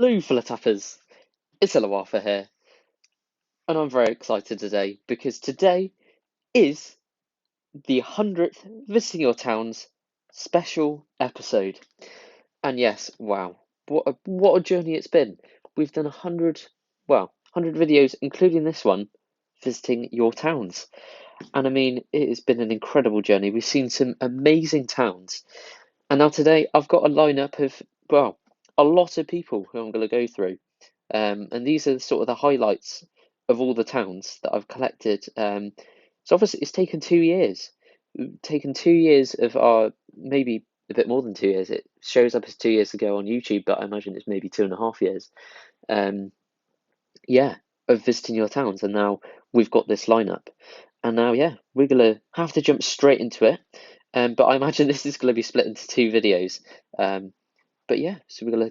Hello, fellow tappers. It's ElloArfur here, and I'm very excited today because today is the 100th Visiting Your Towns special episode. And yes, wow, what a journey it's been. We've done 100 videos, including this one, visiting your towns. And I mean, it has been an incredible journey. We've seen some amazing towns. And now today, I've got a lineup of, a lot of people who I'm going to go through. And these are sort of the highlights of all the towns that I've collected. So obviously it's taken 2 years. Taken 2 years of our, maybe a bit more than 2 years. It shows up as 2 years ago on YouTube, but I imagine it's maybe 2.5 years. Um, yeah, of visiting your towns, and now we've got this lineup. And now, yeah, we're gonna have to jump straight into it. But I imagine this is gonna be split into two videos. But yeah, so we're gonna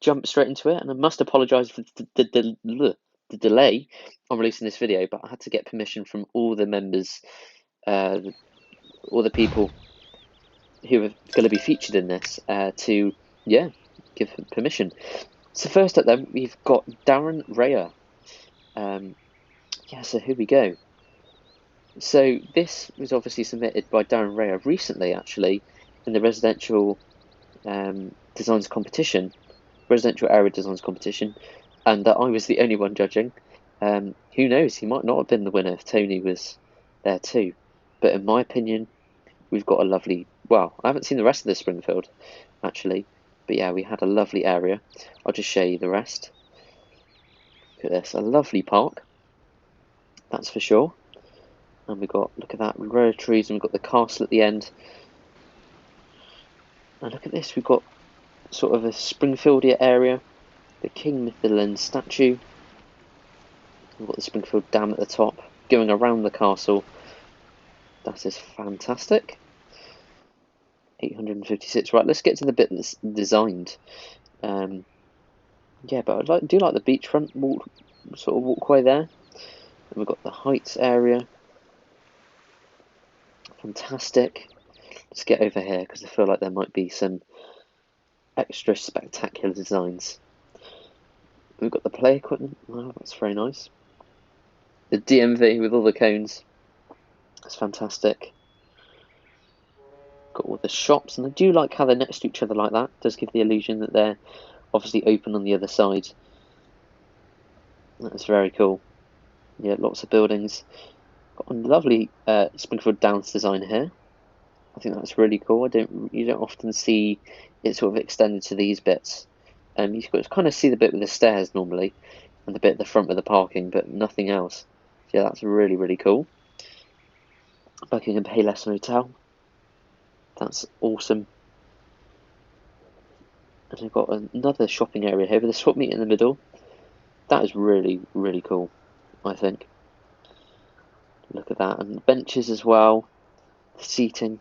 jump straight into it, and I must apologise for the delay on releasing this video, but I had to get permission from all the members, uh, all the people who are going to be featured in this, to give permission. So first up, then we've got Darren Raya. So here we go. So this was obviously submitted by Darren Raya recently, actually, in the residential designs competition, residential area designs competition, and I was the only one judging. Who knows? He might not have been the winner if Tony was there too. But in my opinion, we've got a lovely. Well, I haven't seen the rest of the Springfield actually, but yeah, we had a lovely area. I'll just show you the rest. Look at this, a lovely park. That's for sure. And we've got, look at that, row of trees, and we've got the castle at the end. And look at this, we've got sort of a Springfieldia area, the King Mitherland statue. We've got the Springfield Dam at the top, going around the castle. That is fantastic. 856. Right, let's get to the bit that's designed. Yeah, but I do like the beachfront sort of walkway there. And we've got the heights area. Fantastic. Let's get over here because I feel like there might be some extra spectacular designs. We've got the play equipment. Wow, that's very nice. The DMV with all the cones. That's fantastic. Got all the shops, and I do like how they're next to each other like that. It does give the illusion that they're obviously open on the other side. That's very cool. Yeah, lots of buildings. Got a lovely Springfield Downs design here. I think that's really cool. You don't often see it sort of extended to these bits. You can kind of see the bit with the stairs normally, and the bit at the front with the parking, but nothing else. So yeah, that's really, really cool. Buckingham Palace Hotel. That's awesome. And we've got another shopping area here with a swap meet in the middle. That is really, really cool, I think. Look at that. And benches as well. The seating.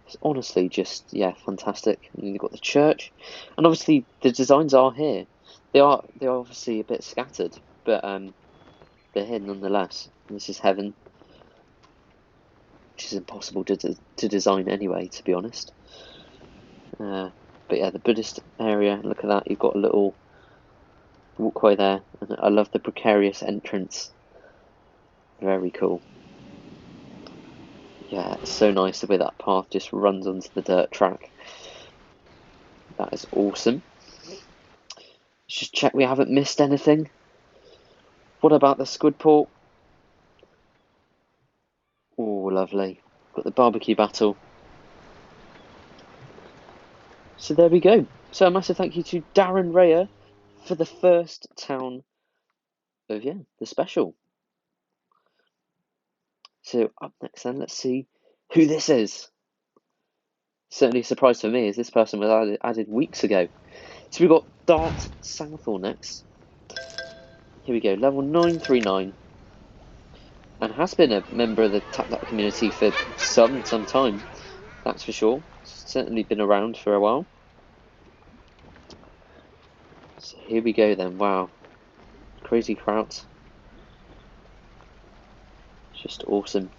It's honestly just, yeah, fantastic. And you've got the church. And obviously the designs are here. They're obviously a bit scattered, but they're here nonetheless. And this is heaven, which is impossible to design anyway, to be honest. But yeah, the Buddhist area, look at that, you've got a little walkway there, and I love the precarious entrance. Very cool. Yeah, it's so nice the way that path just runs onto the dirt track. That is awesome. Let's just check we haven't missed anything. What about the Squidport? Oh, lovely. Got the barbecue battle. So there we go. So a massive thank you to Darren Raya for the first town of, the special. So up next then, let's see who this is. Certainly a surprise for me, as this person was added weeks ago. So we've got Dart Southall next. Here we go, level 939. And has been a member of the TapTap community for some time, that's for sure. Certainly been around for a while. So here we go then, wow. Crazy Kraut. Just awesome.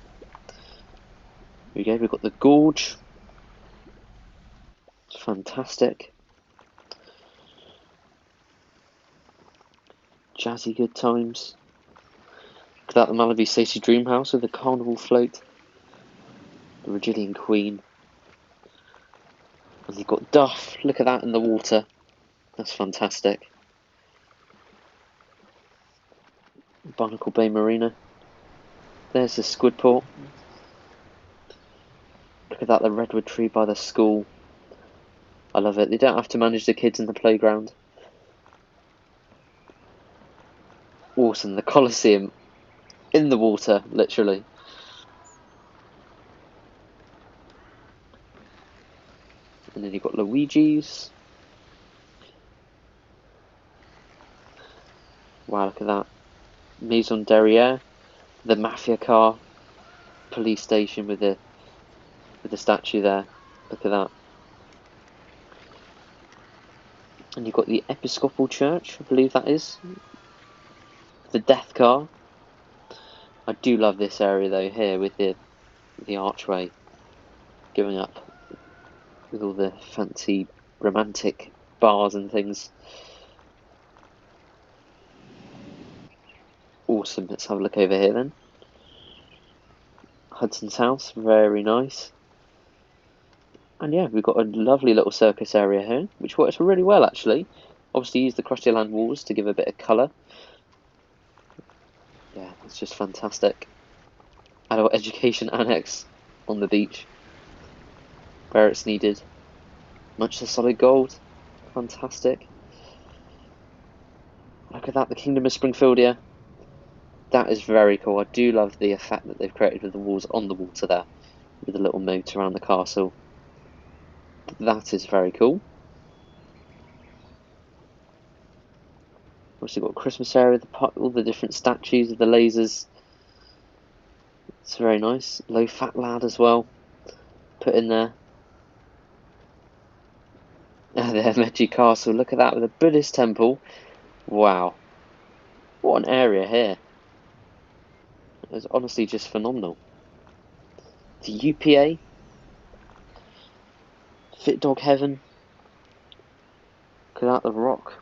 Here we go, we've got the Gorge. Fantastic. jazzy good times. Look at that, the Malibu Stacey Dream House with the carnival float. The Virgilian Queen. And you've got Duff, look at that in the water. That's fantastic. Barnacle Bay Marina. There's the Squidport. Look at that, the redwood tree by the school. I love it. They don't have to manage the kids in the playground. Awesome, the Coliseum in the water, literally. And then you've got Luigi's. Wow, look at that. Maison Derriere, the mafia car, police station with the statue there. Look at that. And you've got the Episcopal Church, I believe that is. The death car. I do love this area though here with the archway going up with all the fancy romantic bars and things. Awesome, let's have a look over here then. Hudson's House, very nice. And yeah, we've got a lovely little circus area here, which works really well actually. Obviously use the Krusty Land walls to give a bit of colour. Yeah, it's just fantastic. Adult Education Annex on the beach, where it's needed. Much to solid gold, fantastic. Look at that, the Kingdom of Springfield here. That is very cool. I do love the effect that they've created with the walls on the water there, with a little moat around the castle. That is very cool. Also got a Christmas area with all the different statues of the lasers. It's very nice. Low fat lad as well, put in there. There, Meiji Castle. Look at that with a Buddhist temple. Wow, what an area here. It's honestly just phenomenal. The UPA, Fit Dog Heaven. Look at that, the Rock.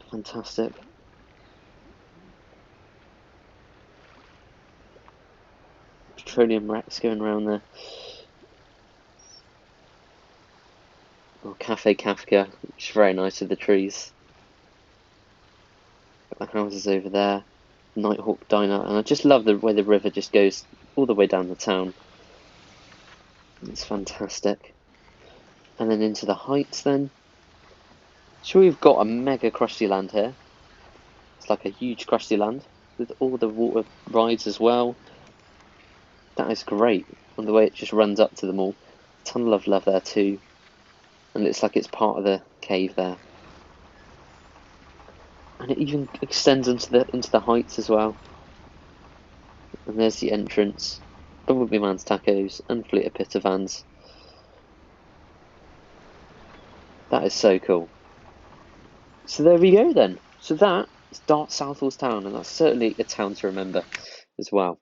Fantastic. Petroleum racks going around there. Oh, Cafe Kafka, which is very nice with the trees. Got the houses over there. Nighthawk Diner, and I just love the way the river just goes all the way down the town. It's fantastic. And then into the heights then. So we've got a mega Krusty Land here. It's like a huge Krusty Land with all the water rides as well. That is great, and the way it just runs up to them all. Tunnel of Love there too, and it looks like it's part of the cave there. And it even extends into the heights as well. And there's the entrance. Bumblebee Man's Tacos and Fleet of Pitter Vans. That is so cool. So there we go then. So that is Dart Southall's town, and that's certainly a town to remember as well.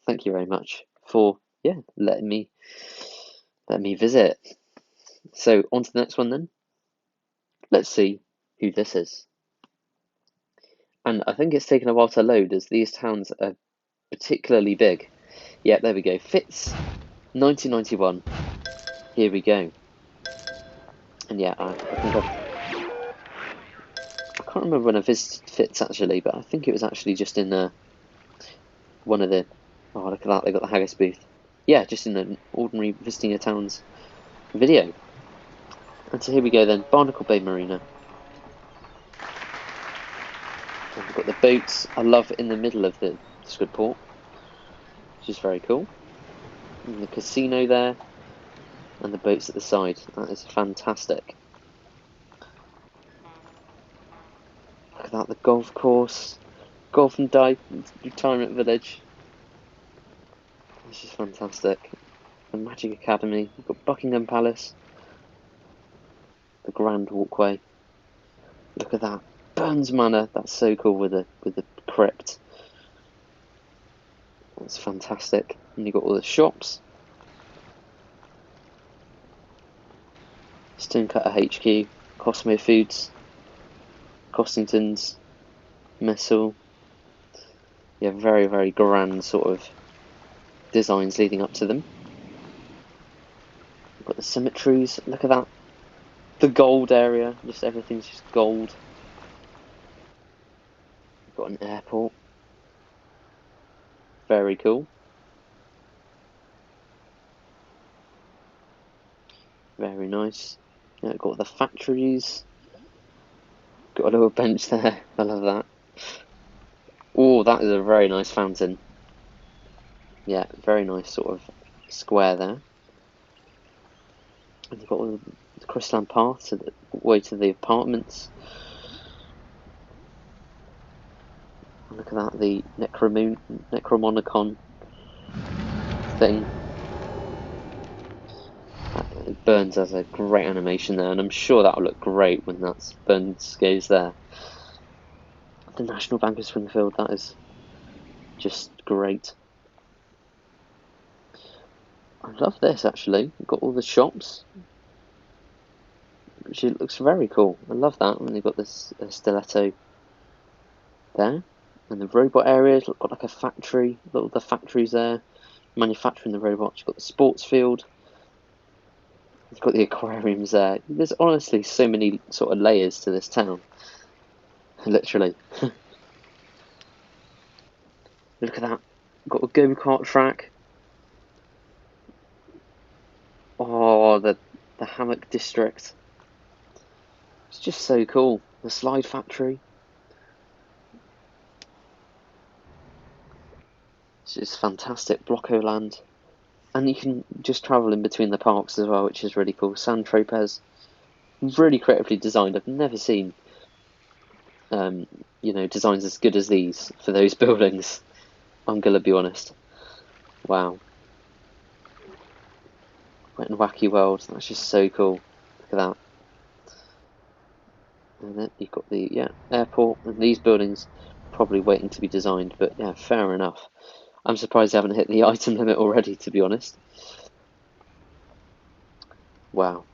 Thank you very much for letting me visit. So on to the next one then. Let's see who this is. And I think it's taken a while to load as these towns are particularly big. Yeah, there we go. Fitz, 1991. Here we go. And yeah, I can't remember when I visited Fitz actually, but I think it was actually just in one of the. Oh, look at that! They got the haggis booth. Yeah, just in the ordinary visiting your towns video. And so here we go then. Barnacle Bay Marina. And we've got the boats. I love in the middle of the Squidport, which is very cool. And the casino there, and the boats at the side. That is fantastic. Look at that, the golf course, golf and dive retirement village. This is fantastic. The Magic Academy. We've got Buckingham Palace. The Grand Walkway. Look at that. Burns Manor. That's so cool with the crypt. That's fantastic. And you've got all the shops. Stonecutter HQ. Cosmo Foods. Cossington's, Messel. Yeah, very, very grand sort of designs leading up to them. We've got the cemeteries. Look at that. The gold area. Just everything's just gold. We've got an airport. Very cool. Very nice. Yeah, got the factories. Got a little bench there. I love that. Oh, that is a very nice fountain. Yeah, very nice sort of square there. And you've got all the Crystalline path to the way to the apartments. Look at that, the Necromonicon thing. It burns has a great animation there, and I'm sure that'll look great when that burns goes there. The National Bank of Springfield, that is just great. I love this actually. You've got all the shops, which looks very cool. I love that. And you've got this stiletto there, and the robot areas. Got like a factory. All the factories there, manufacturing the robots. You've got the sports field. You've got the aquariums there. There's honestly so many sort of layers to this town. Literally. Look at that. Got a go-kart track. Oh, the hammock district. It's just so cool. The slide factory. It's just fantastic. Blocko land. And you can just travel in between the parks as well, which is really cool. San Tropez. Really creatively designed. I've never seen designs as good as these for those buildings. I'm gonna be honest. Wow. Wet and Wacky World. That's just so cool. Look at that. And then you've got the airport, and these buildings probably waiting to be designed, but yeah, fair enough. I'm surprised they haven't hit the item limit already, to be honest. Wow.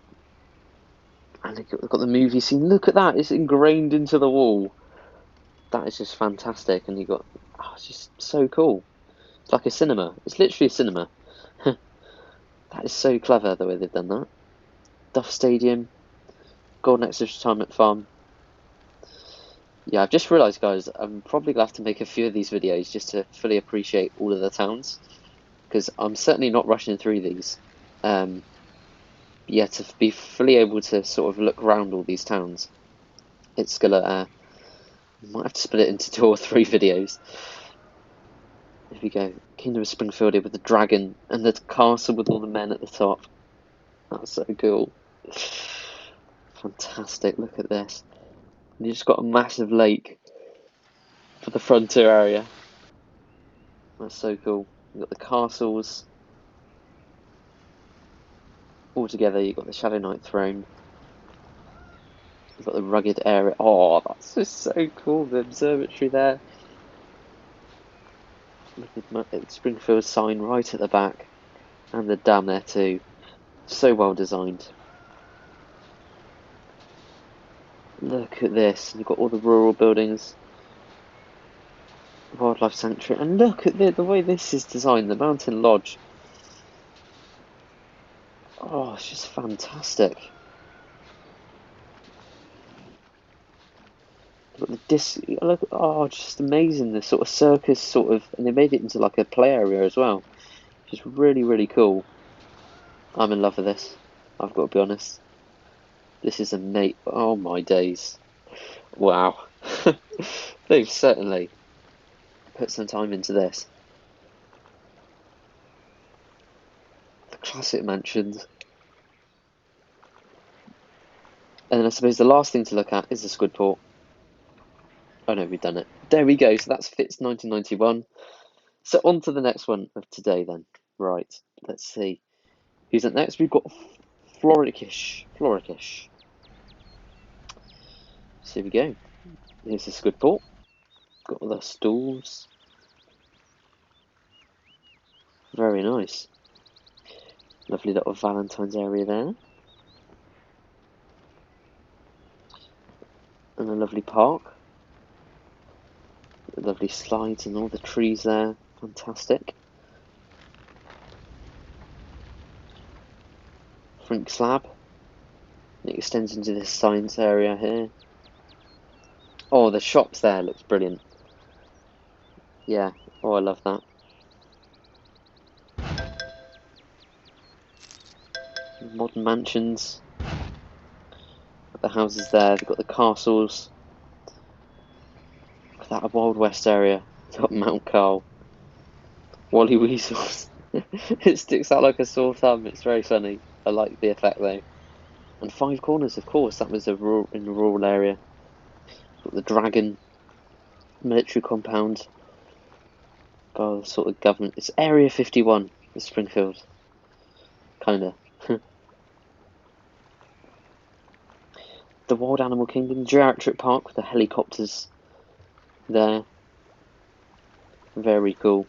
And they've got the movie scene. Look at that, it's ingrained into the wall. That is just fantastic, and it's just so cool. It's like a cinema. It's literally a cinema. That is so clever, the way they've done that. Duff Stadium, Golden Exodus Retirement Farm. Yeah, I've just realised, guys, I'm probably going to have to make a few of these videos just to fully appreciate all of the towns, because I'm certainly not rushing through these. Yeah, to be fully able to sort of look around all these towns, it's gonna, might have to split it into 2 or 3 videos. Here we go, Kingdom of Springfield here with the dragon, and the castle with all the men at the top. That's so cool. Fantastic, look at this. And you've just got a massive lake for the frontier area. That's so cool. You've got the castles all together. You've got the Shadow Knight throne. You've got the rugged area. Oh, that's just so cool. The observatory there. Look at the Springfield sign right at the back. And the dam there too. So well designed. Look at this. You've got all the rural buildings. Wildlife Sanctuary. And look at the way this is designed. The Mountain Lodge. Oh, it's just fantastic. Look at just amazing. The sort of circus and they made it into like a play area as well. Just really, really cool. I'm in love with this. I've got to be honest. This is amazing. Oh my days. Wow. They've certainly put some time into this. The classic mansions. And then I suppose the last thing to look at is the Squidport. Oh no, we've done it. There we go. So that's Fitz 1991. So on to the next one of today then. Right, let's see. Who's up next? We've got Florikish. So here we go. Here's the Squidport. Got all the stalls. Very nice. Lovely little Valentine's area there. And a lovely park. Lovely slides and all the trees there. Fantastic. Front slab. It extends into this science area here. Oh, the shops there looks brilliant. Yeah, oh, I love that. Modern mansions. Got the houses there, they've got the castles. Look at that Wild West area. It's got Mount Carl. Wally Weasels. It sticks out like a sore thumb. It's very funny. I like the effect though. And Five Corners, of course, that was in a rural area. Got the Dragon military compound. By the sort of government. It's Area 51, the Springfield. Kinda. The Wild Animal Kingdom, Geriatric Park with the helicopters there. Very cool.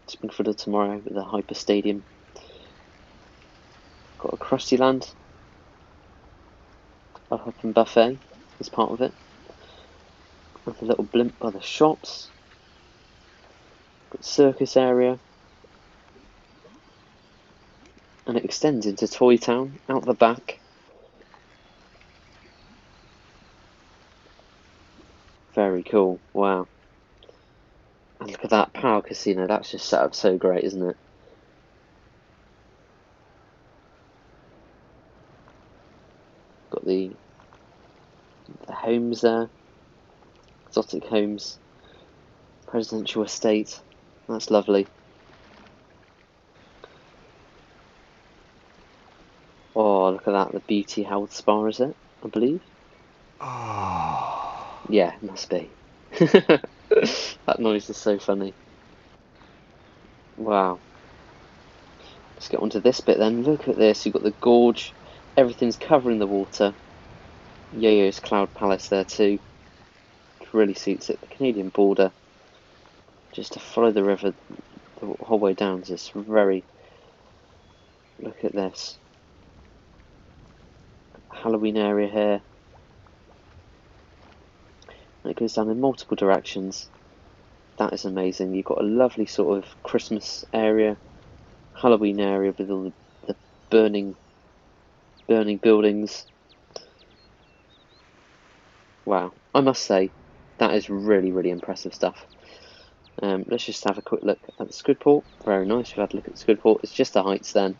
Springfield of tomorrow with the Hyper Stadium. Got a Krusty Land. A Hop and Buffet is part of it. With a little blimp by the shops. Got circus area. And it extends into Toy Town out the back. Very cool. Wow. And look at that Power Casino. That's just set up so great, isn't it? Got the homes there. Exotic homes. Presidential estate. That's lovely. Oh, look at that. The Beauty Health Spa, is it? I believe. Oh. Yeah, it must be. That noise is so funny. Wow. Let's get onto this bit then. Look at this. You've got the gorge. Everything's covering the water. Yo-Yo's Cloud Palace there too. It really suits it. The Canadian border. Just to follow the river the whole way down. Just very... Look at this. Halloween area here. And it goes down in multiple directions. That is amazing. You've got a lovely sort of Christmas area, Halloween area with all the burning buildings. Wow, I must say, that is really, really impressive stuff. Let's just have a quick look at the Squidport. Very nice. We've had a look at the Squidport. It's just the heights then.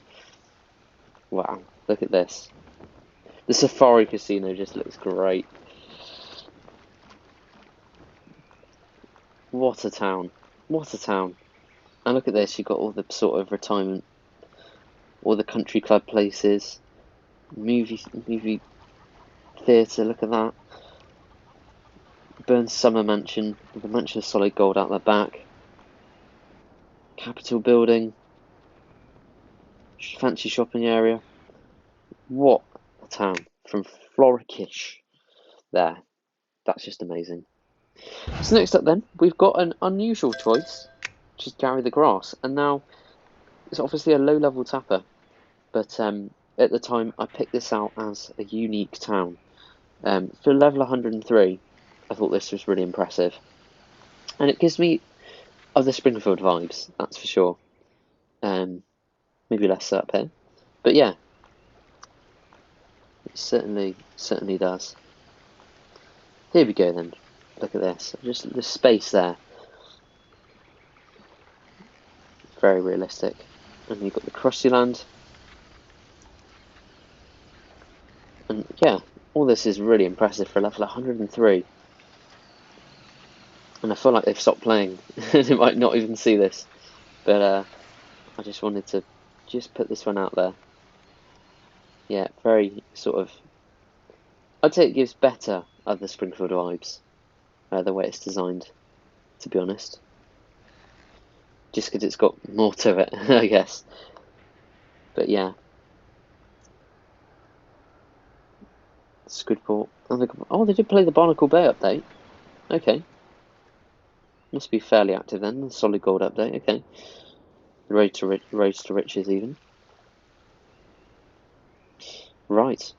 Wow, look at this. The Safari Casino just looks great. What a town. What a town. And look at this, you've got all the sort of retirement, all the country club places, movie theatre, look at that. Burns Summer Mansion, with a mansion of solid gold out the back. Capitol Building. Fancy shopping area. What a town. From Florikish. There. That's just amazing. So next up then, we've got an unusual choice, which is Gary the Grass. And now, it's obviously a low-level tapper, but at the time I picked this out as a unique town. For level 103, I thought this was really impressive. And it gives me other Springfield vibes, that's for sure. Maybe less up here. But yeah, it certainly does. Here we go then. Look at this. Just the space there. Very realistic. And you've got the Krusty Land. And yeah, all this is really impressive for level 103. And I feel like they've stopped playing. They might not even see this. But I just wanted to just put this one out there. Yeah, very sort of... I'd say it gives better other Springfield vibes. The way it's designed, to be honest. Just because it's got more to it, I guess. But yeah. Squidport. Oh, they did play the Barnacle Bay update. Okay. Must be fairly active then. The Solid Gold update. Okay. The Road to Riches even. Right.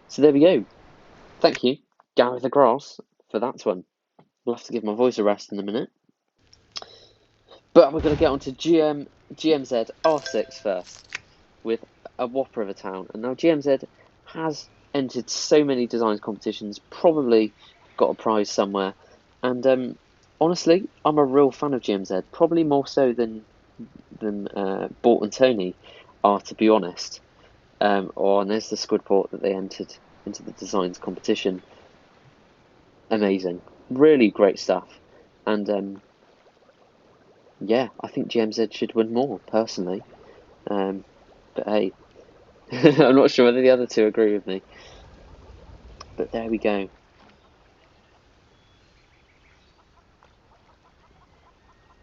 So there we go. Thank you Gareth across for that one. We'll have to give my voice a rest in a minute. But we're going to get on to GMZ R6 first, with a whopper of a town. And now GMZ has entered so many design competitions, probably got a prize somewhere. And honestly, I'm a real fan of GMZ, probably more so than Bort and Tony are, to be honest. And there's the Squidport that they entered into the designs competition. Amazing, really great stuff. And yeah, I think GMZ should win more, personally. But hey, I'm not sure whether the other two agree with me. But there we go.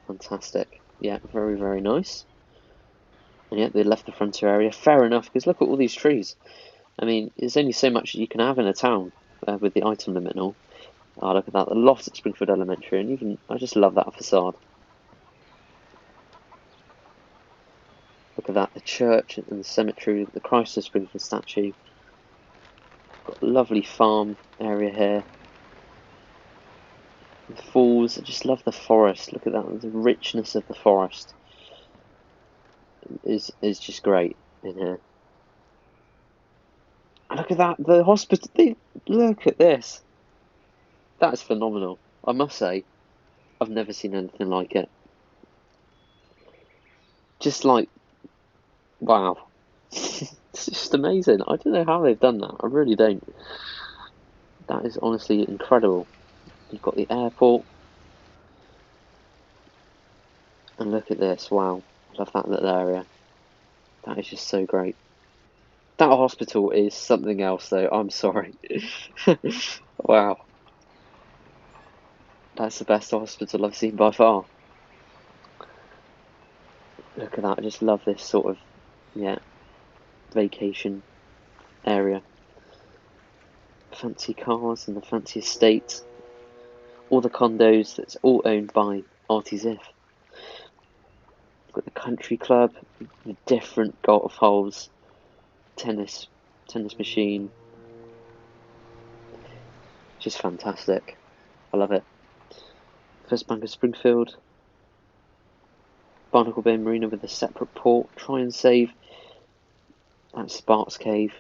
Fantastic. Yeah, very, very nice. And yeah, they left the frontier area. Fair enough, because look at all these trees. I mean, there's only so much you can have in a town with the item limit and all. Oh, look at that. The loft at Springfield Elementary, and even, I just love that facade. Look at that, the church and the cemetery, the Christ of Springfield statue. Got a lovely farm area here. The falls, I just love the forest. Look at that, the richness of the forest is just great in here. And look at that, the hospital. Look at this. That is phenomenal. I must say, I've never seen anything like it. Just like, wow. It's just amazing. I don't know how they've done that. I really don't. That is honestly incredible. You've got the airport. And look at this. Wow. I love that little area. That is just so great. That hospital is something else, though. I'm sorry. Wow. That's the best hospital I've seen by far. Look at that. I just love this sort of, yeah, vacation area. Fancy cars and the fancy estate. All the condos, that's all owned by Artie Ziff. Got the country club, the different golf holes, tennis machine. Just fantastic. I love it. First Bank of Springfield. Barnacle Bay Marina with a separate port. Try and save that Sparks Cave.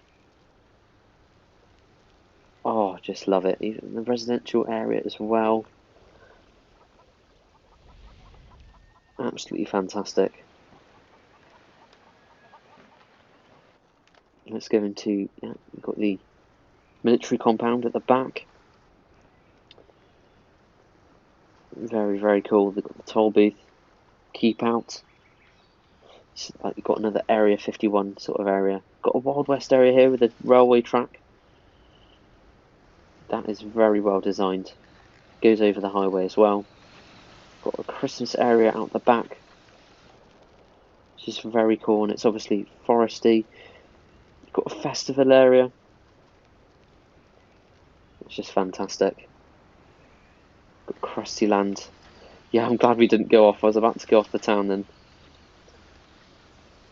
Oh, just love it. Even the residential area as well. Absolutely fantastic. Let's go into, yeah, we've got the military compound at the back. Very, very cool. They've got the toll booth. Keep out. You've got another Area 51 sort of area. Got a Wild West area here with a railway track. That is very well designed. Goes over the highway as well. Got a Christmas area out the back, which is very cool, and it's obviously foresty. You've got a festival area. It's just fantastic. Got Krusty Land. Yeah, I'm glad we didn't go off. I was about to go off the town then.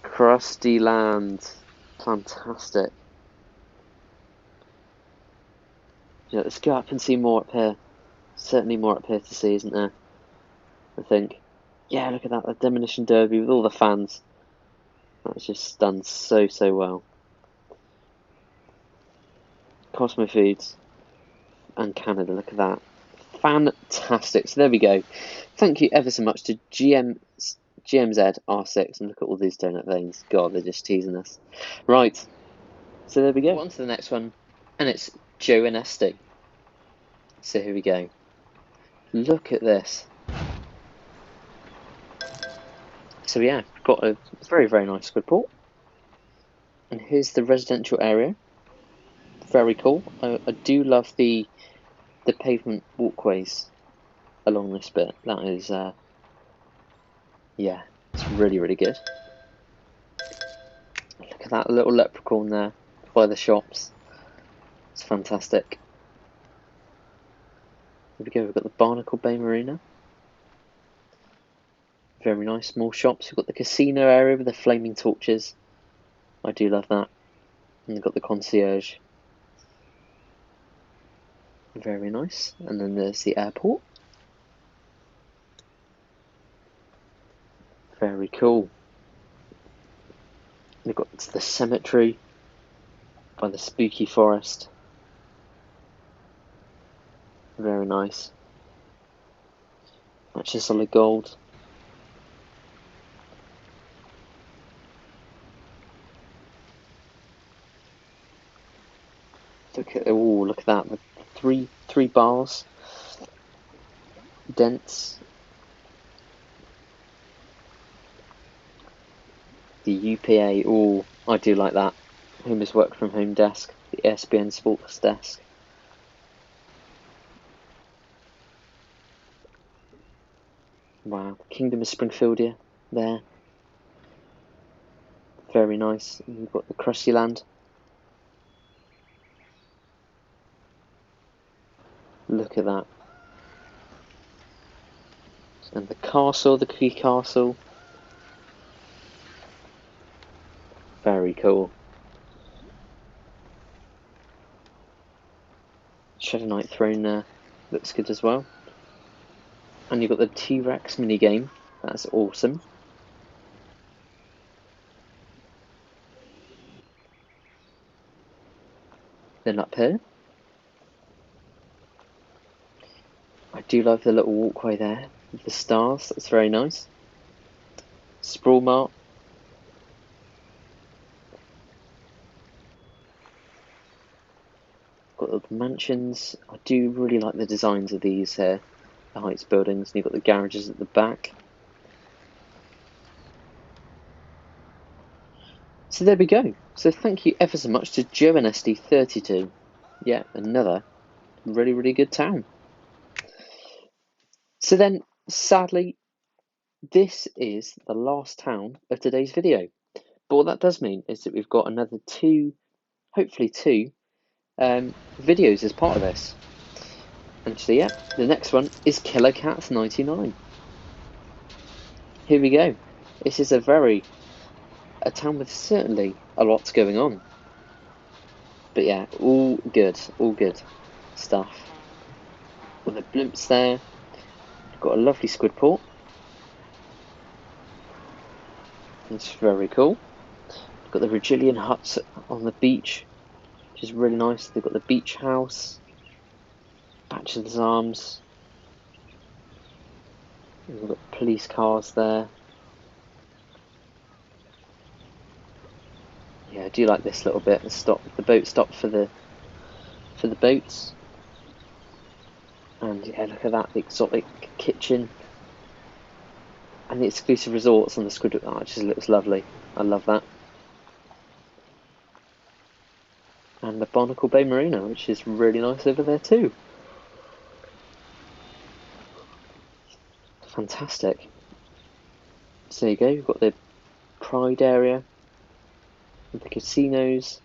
Krusty Land. Fantastic. Yeah, let's go up and see more up here. Certainly more up here to see, isn't there? I think. Yeah, look at that, the Demolition Derby with all the fans. That's just done so, so well. Cosmo Foods and Canada, look at that. Fantastic. So there we go. Thank you ever so much to GMZ R6, and look at all these donut veins. God, they're just teasing us. Right, so there we go. On to the next one, and it's Joe and Esty. So here we go. Look at this. So yeah, got a very, very nice Squidport. And here's the residential area. Very cool. I do love the pavement walkways along this bit. That is, yeah, it's really, really good. Look at that little leprechaun there by the shops. It's fantastic. Here we go, we've got the Barnacle Bay Marina. Very nice, small shops. We've got the casino area with the flaming torches. I do love that. And we've got the concierge. Very nice. And then there's the airport. Very cool. We've got the cemetery by the spooky forest. Very nice. Matches solid gold. Look at that. With three bars. Dents. The UPA. Oh, I do like that. Homer's work from home desk. The ESPN Sports desk. Wow. Kingdom of Springfield here. There. Very nice. And you've got the Krusty Land. Look at that. And the castle, the Cookie Castle. Very cool. Shadow Knight throne there. Looks good as well. And you've got the T-Rex minigame. That's awesome. Then up here, I do love the little walkway there with the stars. That's very nice. Sprawl Mart. Got the mansions. I do really like the designs of these here. The Heights buildings. And you've got the garages at the back. So there we go. So thank you ever so much to Joe and SD32. Yeah, another really good town. So then, sadly, this is the last town of today's video. But what that does mean is that we've got another hopefully two videos as part of this. And so yeah, the next one is Killer Cats 99. Here we go. This is a town with certainly a lot going on. But yeah, all good stuff. With the blimps there. We've got a lovely squid port. It's very cool. We've got the Virgilian huts on the beach, which is really nice. They've got the beach house, Bachelor's Arms. We've got police cars there. Yeah, I do like this little bit. The boat stop for the boats. And yeah, look at that, the exotic kitchen. And the exclusive resorts on the Squid. Oh, it just looks lovely. I love that. And the Barnacle Bay Marina, which is really nice over there too. Fantastic. So there you go, you've got the Pride area, with the casinos.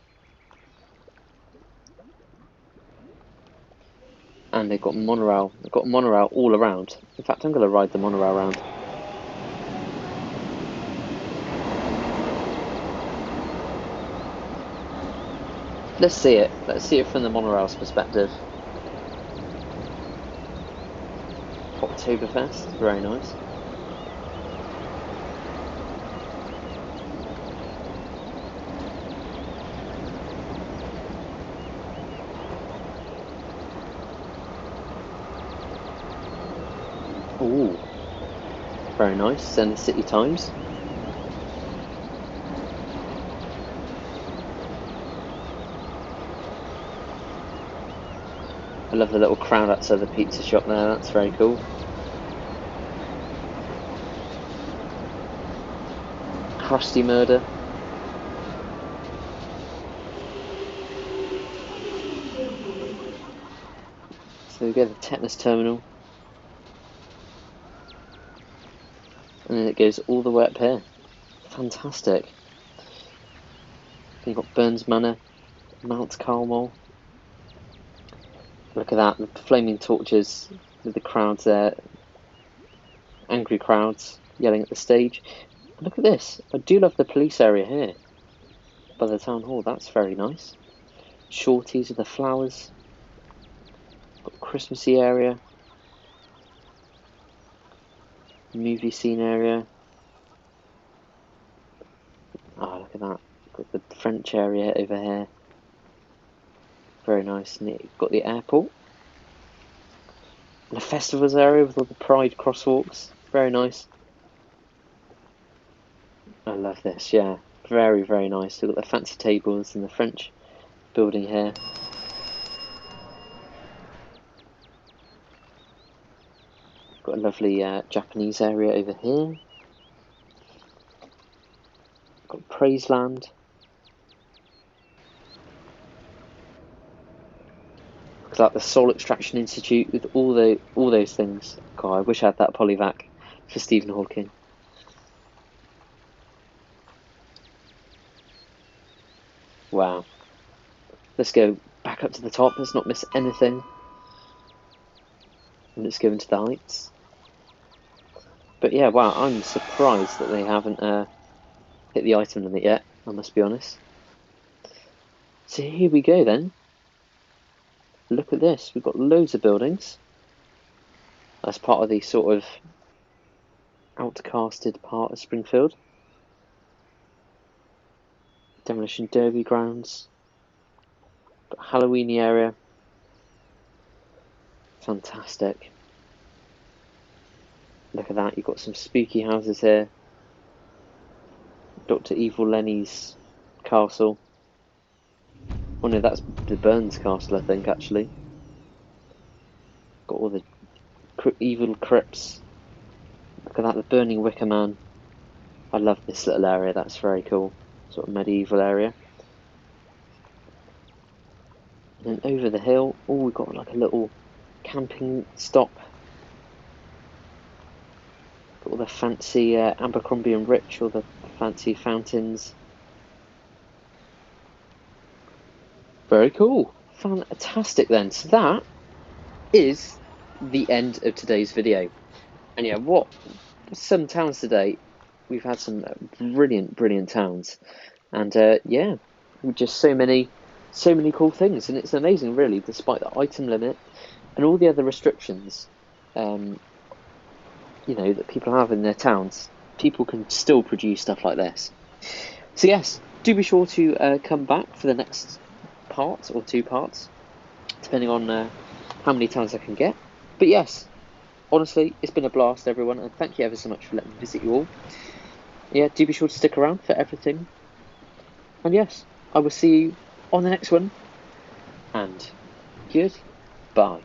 And they've got monorail. They've got monorail all around. In fact, I'm going to ride the monorail around. Let's see it. Let's see it from the monorail's perspective. Oktoberfest, very nice. Ooh, very nice. And the City Times. I love the little crowd outside the pizza shop there, that's very cool. Krusty Murder. So we go to the Tetanus Terminal. And then it goes all the way up here. Fantastic. You've got Burns Manor, Mount Carmel. Look at that, the flaming torches with the crowds there. Angry crowds yelling at the stage. And look at this, I do love the police area here by the town hall, that's very nice. Shorties with the flowers. Christmassy area, movie scene area. Oh, look at that. Got the French area over here. Very nice. And you've got the airport. And the festivals area with all the Pride crosswalks. Very nice. I love this, yeah. Very, very nice. We've got the fancy tables and the French building here. Got a lovely Japanese area over here. Got Praiseland. Looks like the Soul Extraction Institute with all those things. God, I wish I had that polyvac for Stephen Hawking. Wow. Let's go back up to the top. Let's not miss anything. And let's go into the heights. But yeah, wow, I'm surprised that they haven't hit the item limit yet, I must be honest. So here we go then. Look at this, we've got loads of buildings. That's part of the sort of outcasted part of Springfield. Demolition Derby grounds. Got Halloweeny area. Fantastic. Look at that, you've got some spooky houses here. Dr. Evil Lenny's castle. Oh no, that's the Burns castle, I think, actually. Got all the evil crypts. Look at that, the Burning Wicker Man. I love this little area, that's very cool. Sort of medieval area. And then over the hill, oh, we've got like a little camping stop. Got all the fancy Abercrombie and Rich, all the fancy fountains. Very cool. Fantastic then. So that is the end of today's video. And yeah, what some towns today. We've had some brilliant towns. And yeah, just so many cool things. And it's amazing, really, despite the item limit and all the other restrictions, you know, that people have in their towns, people can still produce stuff like this. So yes, do be sure to come back for the next part or 2 parts, depending on how many towns I can get. But yes, honestly, it's been a blast, everyone, and thank you ever so much for letting me visit you all. Yeah, do be sure to stick around for everything. And yes, I will see you on the next one. And goodbye.